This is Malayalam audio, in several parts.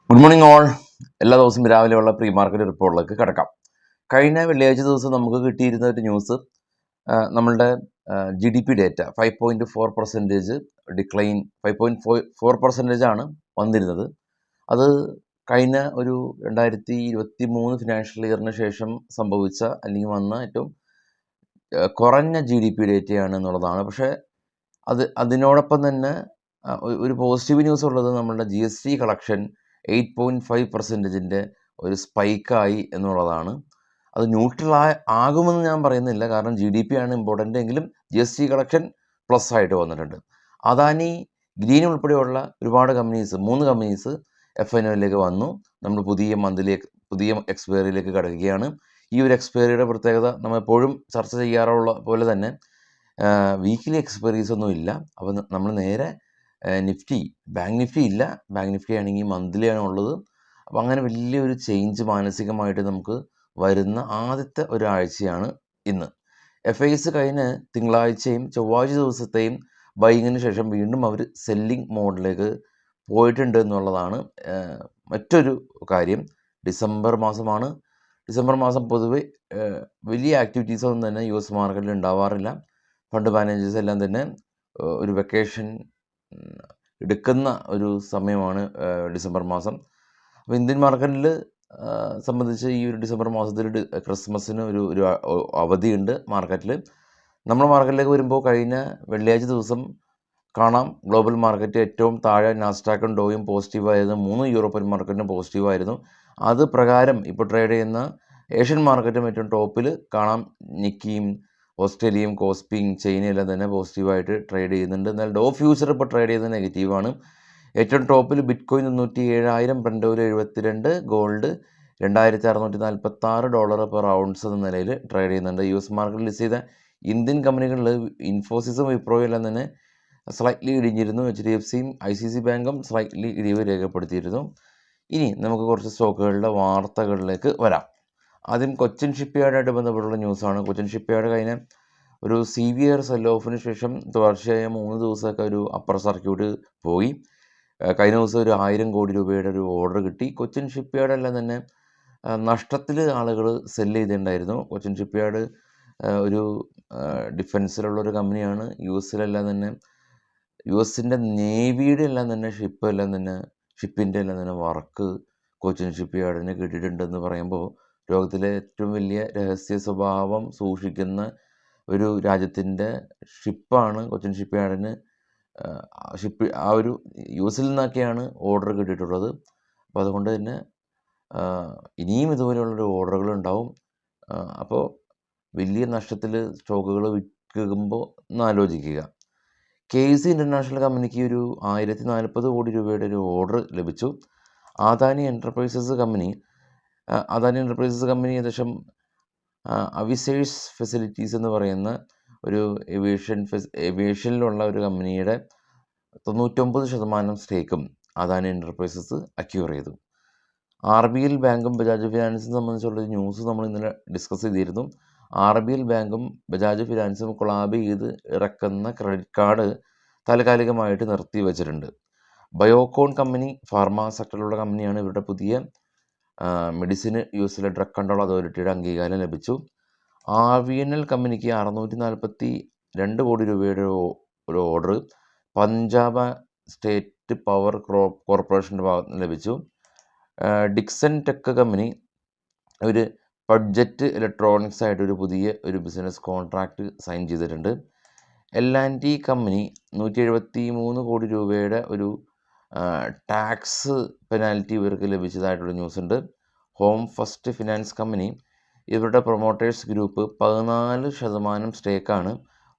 Good morning all. എല്ലാ ദിവസവും രാവിലെയുള്ള പ്രീ മാർക്കറ്റ് റിപ്പോർട്ടിലേക്ക് കിടക്കാം. കഴിഞ്ഞ വെള്ളിയാഴ്ച ദിവസം നമുക്ക് കിട്ടിയിരുന്ന ഒരു ന്യൂസ്, നമ്മളുടെ GDP ഡേറ്റ 5.4% ഡിക്ലൈൻ, 5.4% ആണ് വന്നിരുന്നത്. അത് കഴിഞ്ഞ ഒരു 2023 ഫിനാൻഷ്യൽ ഇയറിന് ശേഷം സംഭവിച്ച അല്ലെങ്കിൽ വന്ന ഏറ്റവും കുറഞ്ഞ GDP ഡേറ്റയാണ് എന്നുള്ളതാണ്. പക്ഷേ അതിനോടൊപ്പം തന്നെ ഒരു പോസിറ്റീവ് ന്യൂസ് ഉള്ളത് നമ്മളുടെ GST കളക്ഷൻ 8.5% ഒരു സ്പൈക്കായി എന്നുള്ളതാണ്. അത് ന്യൂട്രൽ ആകുമെന്ന് ഞാൻ പറയുന്നില്ല, കാരണം GDP ആണ് ഇമ്പോർട്ടൻ്റ് എങ്കിലും GST കളക്ഷൻ പ്ലസ് ആയിട്ട് വന്നിട്ടുണ്ട്. അദാനി ഗ്രീൻ ഉൾപ്പെടെയുള്ള ഒരുപാട് കമ്പനീസ്, 3 കമ്പനീസ് FNOയിലേക്ക് വന്നു. നമ്മൾ പുതിയ എക്സ്പയറിയിലേക്ക് കടക്കുകയാണ്. ഈ ഒരു എക്സ്പയറിയുടെ പ്രത്യേകത നമ്മൾ എപ്പോഴും ചർച്ച ചെയ്യാറുള്ള പോലെ തന്നെ വീക്കിലി എക്സ്പയറീസ് ഒന്നും ഇല്ല. അപ്പോൾ നമ്മൾ നേരെ ബാങ്ക് നിഫ്റ്റി ഇല്ല, ബാങ്ക് നിഫ്റ്റി ആണെങ്കിൽ മന്ത്ലി ആണ് ഉള്ളത്. അപ്പോൾ അങ്ങനെ വലിയൊരു ചേഞ്ച് മാനസികമായിട്ട് നമുക്ക് വരുന്ന ആദ്യത്തെ ഒരാഴ്ചയാണ് ഇന്ന്. FIs കഴിഞ്ഞ തിങ്കളാഴ്ചയും ചൊവ്വാഴ്ച ദിവസത്തെയും ബൈങ്ങിന് ശേഷം വീണ്ടും അവർ സെല്ലിംഗ് മോഡിലേക്ക് പോയിട്ടുണ്ട് എന്നുള്ളതാണ് മറ്റൊരു കാര്യം. ഡിസംബർ മാസമാണ്. ഡിസംബർ മാസം പൊതുവെ വലിയ ആക്ടിവിറ്റീസൊന്നും തന്നെ US മാർക്കറ്റിൽ ഉണ്ടാവാറില്ല. ഫണ്ട് മാനേജേഴ്സ് എല്ലാം തന്നെ ഒരു വെക്കേഷൻ എടുക്കുന്ന ഒരു സമയമാണ് ഡിസംബർ മാസം. അപ്പോൾ ഇന്ത്യൻ മാർക്കറ്റിൽ സംബന്ധിച്ച് ഈ ഒരു ഡിസംബർ മാസത്തിൽ ക്രിസ്മസിന് ഒരു അവധിയുണ്ട് മാർക്കറ്റിൽ. നമ്മുടെ മാർക്കറ്റിലേക്ക് വരുമ്പോൾ കഴിഞ്ഞ വെള്ളിയാഴ്ച ദിവസം കാണാം, ഗ്ലോബൽ മാർക്കറ്റ് ഏറ്റവും താഴെ നാസ്ഡാക്കും ഡോയും പോസിറ്റീവായിരുന്നു. 3 യൂറോപ്യൻ മാർക്കറ്റിനും പോസിറ്റീവായിരുന്നു. അത് പ്രകാരം ഇപ്പോൾ ട്രേഡ് ചെയ്യുന്ന ഏഷ്യൻ മാർക്കറ്റും ഏറ്റവും ടോപ്പിൽ കാണാം. നിക്കിയും ഓസ്ട്രേലിയയും കോസ്പിയും ചൈനയെല്ലാം തന്നെ പോസിറ്റീവായിട്ട് ട്രേഡ് ചെയ്യുന്നുണ്ട്. എന്നാൽ ഡോ ഫ്യൂച്ചർ ഇപ്പോൾ ട്രേഡ് ചെയ്യുന്നത് നെഗറ്റീവാണ്. ഏറ്റവും ടോപ്പിൽ bitcoin 97,000, Brent 72, gold $2,646 per ounce എന്ന നിലയിൽ ട്രേഡ് ചെയ്യുന്നുണ്ട്. US മാർക്കറ്റിൽ ലിസ്റ്റ് ചെയ്ത ഇന്ത്യൻ കമ്പനികളിൽ ഇൻഫോസിസും വിപ്രോയും എല്ലാം തന്നെ സ്ലൈറ്റ്ലി ഇടിഞ്ഞിരുന്നു. HDFCയും ICICI ബാങ്കും സ്ലൈറ്റ്ലി ഇടിവ് രേഖപ്പെടുത്തിയിരുന്നു. ഇനി നമുക്ക് കുറച്ച് സ്റ്റോക്കുകളുടെ വാർത്തകളിലേക്ക് വരാം. ആദ്യം കൊച്ചിൻ ഷിപ്പ്യാർഡായിട്ട് ബന്ധപ്പെട്ടുള്ള ന്യൂസാണ്. കൊച്ചിൻ ഷിപ്പ്യാർഡ് കഴിഞ്ഞ ഒരു സിവിയർ സെൽ ഓഫിന് ശേഷം തുടർച്ചയായ 3 ദിവസമൊക്കെ ഒരു അപ്പർ സർക്യൂട്ട് പോയി. കഴിഞ്ഞ ദിവസം ഒരു 1000 കോടി രൂപയുടെ ഒരു ഓർഡർ കിട്ടി. കൊച്ചിൻ ഷിപ്പ്യാർഡെല്ലാം തന്നെ നഷ്ടത്തിൽ ആളുകൾ സെല്ല് ചെയ്തിട്ടുണ്ടായിരുന്നു. കൊച്ചിൻ ഷിപ്പ്യാർഡ് ഒരു ഡിഫൻസിലുള്ളൊരു കമ്പനിയാണ്. USലെല്ലാം തന്നെ USൻ്റെ നേവിയുടെ എല്ലാം തന്നെ ഷിപ്പിൻ്റെ എല്ലാം തന്നെ വർക്ക് കൊച്ചിൻ ഷിപ്പ്യാർഡിന് കിട്ടിയിട്ടുണ്ടെന്ന് പറയുമ്പോൾ ലോകത്തിലെ ഏറ്റവും വലിയ രഹസ്യ സ്വഭാവം സൂക്ഷിക്കുന്ന ഒരു രാജ്യത്തിൻ്റെ ഷിപ്പാണ് കൊച്ചിൻ ഷിപ്പ്യാർഡിന്. ആ ഒരു USൽ നിന്നൊക്കെയാണ് ഓർഡർ കിട്ടിയിട്ടുള്ളത്. അപ്പോൾ അതുകൊണ്ട് തന്നെ ഇനിയും ഇതുപോലെയുള്ളൊരു ഓർഡറുകൾ ഉണ്ടാവും. അപ്പോൾ വലിയ നഷ്ടത്തിൽ സ്റ്റോക്കുകൾ വിൽക്കുമ്പോൾ ഒന്ന് ആലോചിക്കുക. KC ഇൻ്റർനാഷണൽ കമ്പനിക്ക് ഒരു 1040 കോടി രൂപയുടെ ഒരു ഓർഡർ ലഭിച്ചു. അദാനി എൻ്റർപ്രൈസസ് കമ്പനി ഏകദേശം അവിസേഴ്സ് ഫെസിലിറ്റീസ് എന്ന് പറയുന്ന ഒരു ഏവിയേഷനിലുള്ള ഒരു കമ്പനിയുടെ 99% സ്റ്റേക്കും അദാനി എൻ്റർപ്രൈസസ് അക്യൂർ ചെയ്തു. RBL ബാങ്കും ബജാജ് ഫിനാൻസും സംബന്ധിച്ചുള്ളൊരു ന്യൂസ് നമ്മൾ ഇന്നലെ ഡിസ്കസ് ചെയ്തിരുന്നു. RBL ബാങ്കും ബജാജ് ഫിനാൻസും കൊളാബ് ചെയ്ത് ഇറക്കുന്ന ക്രെഡിറ്റ് കാർഡ് താൽക്കാലികമായിട്ട് നിർത്തി വച്ചിട്ടുണ്ട്. ബയോകോൺ കമ്പനി ഫാർമ സെക്ടറിലുള്ള കമ്പനിയാണ്. ഇവരുടെ പുതിയ മെഡിസിന് USലെ ഡ്രഗ് കൺട്രോൾ അതോറിറ്റിയുടെ അംഗീകാരം ലഭിച്ചു. RVNL കമ്പനിക്ക് 642 കോടി രൂപയുടെ ഒരു ഓർഡർ പഞ്ചാബ് സ്റ്റേറ്റ് പവർ കോർപ്പറേഷൻ്റെ ഭാഗത്ത് നിന്ന് ലഭിച്ചു. ഡിക്സൺ ടെക് കമ്പനി ഒരു ബഡ്ജറ്റ് ഇലക്ട്രോണിക്സ് ആയിട്ട് ഒരു പുതിയ ഒരു ബിസിനസ് കോൺട്രാക്റ്റ് സൈൻ ചെയ്തിട്ടുണ്ട്. L&T കമ്പനി 173 കോടി രൂപയുടെ ഒരു ടാക്സ് പെനാൽറ്റി ഇവർക്ക് ലഭിച്ചതായിട്ടുള്ള ന്യൂസ് ഉണ്ട്. ഹോം ഫസ്റ്റ് ഫിനാൻസ് കമ്പനി ഇവരുടെ പ്രൊമോട്ടേഴ്സ് ഗ്രൂപ്പ് 14% സ്റ്റേക്കാണ്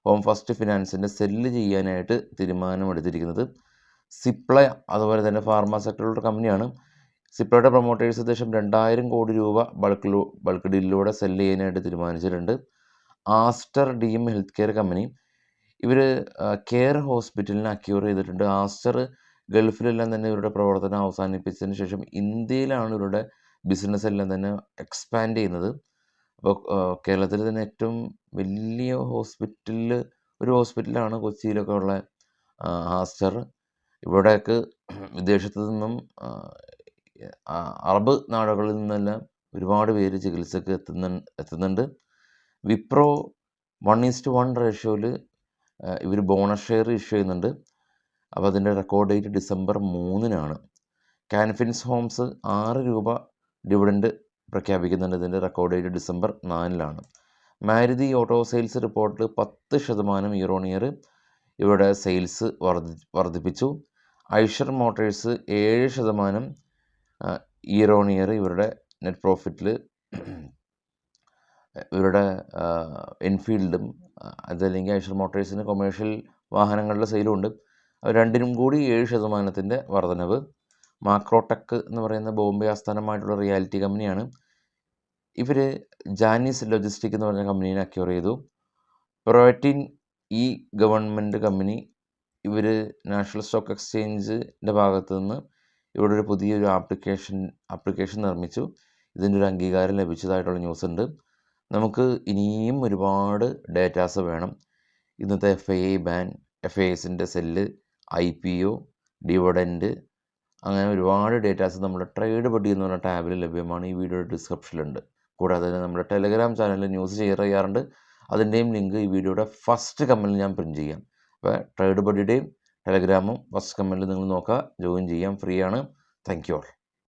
ഹോം ഫസ്റ്റ് ഫിനാൻസിൻ്റെ സെല്ല് ചെയ്യാനായിട്ട് തീരുമാനമെടുത്തിരിക്കുന്നത്. സിപ്ല അതുപോലെ തന്നെ ഫാർമ സെക്ടറിലുള്ള കമ്പനിയാണ്. സിപ്ലയുടെ പ്രൊമോട്ടേഴ്സ് ഏകദേശം 2000 കോടി രൂപ ബൾക്ക് ഡീലിലൂടെ സെല്ല് ചെയ്യാനായിട്ട് തീരുമാനിച്ചിട്ടുണ്ട്. Aster DM health care company ഇവർ കെയർ ഹോസ്പിറ്റലിനെ അക്യൂർ ചെയ്തിട്ടുണ്ട്. ആസ്റ്റർ ഗൾഫിലെല്ലാം തന്നെ ഇവരുടെ പ്രവർത്തനം അവസാനിപ്പിച്ചതിന് ശേഷം ഇന്ത്യയിലാണ് ഇവരുടെ ബിസിനസ് എല്ലാം തന്നെ എക്സ്പാൻഡ് ചെയ്യുന്നത്. അപ്പോൾ കേരളത്തിൽ തന്നെ ഏറ്റവും വലിയ ഒരു ഹോസ്പിറ്റലാണ് കൊച്ചിയിലൊക്കെ ഉള്ള ആസ്റ്റർ. ഇവിടേക്ക് വിദേശത്തു നിന്നും അറബ് നാടുകളിൽ നിന്നെല്ലാം ഒരുപാട് പേര് ചികിത്സക്ക് എത്തുന്നുണ്ട്. വിപ്രോ 1:1 റേഷ്യോയിൽ ഇവർ ബോണസ് ഷെയർ ഇഷ്യൂ ചെയ്യുന്നുണ്ട്. അപ്പോൾ അതിൻ്റെ റെക്കോർഡ് ഡേറ്റ് ഡിസംബർ 3-നാണ്. കാൻഫിൻസ് ഹോംസ് 6 രൂപ ഡിവിഡൻഡ് പ്രഖ്യാപിക്കുന്നുണ്ട്. ഇതിൻ്റെ റെക്കോർഡ് ഡേറ്റ് ഡിസംബർ 4-ലാണ്. മാരുതി ഓട്ടോ സെയിൽസ് റിപ്പോർട്ടിൽ 10% ഇയർ ഓൺ ഇയർ ഇവരുടെ സെയിൽസ് വർദ്ധിപ്പിച്ചു. ഐഷർ മോട്ടേഴ്സ് 7% ഇയർ ഓൺ ഇയർ ഇവരുടെ നെറ്റ് പ്രോഫിറ്റിൽ ഇവരുടെ എൻഫീൽഡും അതല്ലെങ്കിൽ ഐഷർ മോട്ടേഴ്സിന് കൊമേഴ്ഷ്യൽ വാഹനങ്ങളുടെ സെയിലും ഉണ്ട്. രണ്ടിനും കൂടി 7% വർധനവ്. മാക്രോടെക് എന്ന് പറയുന്ന ബോംബെ ആസ്ഥാനമായിട്ടുള്ള റിയാലിറ്റി കമ്പനിയാണ്. ഇവർ ജാനീസ് ലോജിസ്റ്റിക് എന്ന് പറഞ്ഞ കമ്പനീനെ അക്വയർ ചെയ്തു. പ്രൊവറ്റിൻ ഈ ഗവൺമെൻറ് കമ്പനി ഇവർ നാഷണൽ സ്റ്റോക്ക് എക്സ്ചേഞ്ചിൻ്റെ ഭാഗത്തു നിന്ന് ഇവിടെ ഒരു പുതിയൊരു ആപ്ലിക്കേഷൻ നിർമ്മിച്ചു. ഇതിൻ്റെ ഒരു അംഗീകാരം ലഭിച്ചതായിട്ടുള്ള ന്യൂസ് ഉണ്ട്. നമുക്ക് ഇനിയും ഒരുപാട് ഡേറ്റാസ് വേണം. ഇന്നത്തെ FII ബാൻ, FIIസിൻ്റെ സെല്ല്, IPO, ഡിവിഡൻഡ്, അങ്ങനെ ഒരുപാട് ഡേറ്റാസ് നമ്മുടെ ട്രേഡ് ബഡി എന്ന് പറഞ്ഞ ടാബിൽ ലഭ്യമാണ്. ഈ വീഡിയോയുടെ ഡിസ്ക്രിപ്ഷനിലുണ്ട്. കൂടാതെ നമ്മുടെ ടെലഗ്രാം ചാനലിൽ ന്യൂസ് ഷെയർ ചെയ്യാറുണ്ട്. അതിൻ്റെയും ലിങ്ക് ഈ വീഡിയോയുടെ ഫസ്റ്റ് കമൻറ്റിൽ ഞാൻ പ്രിൻറ്റ് ചെയ്യാം. അപ്പോൾ ട്രേഡ് ബഡിയുടെയും ടെലഗ്രാമും ഫസ്റ്റ് കമൻറ്റിൽ നിങ്ങൾ നോക്കുക, ജോയിൻ ചെയ്യാം, ഫ്രീ ആണ്. Thank you all.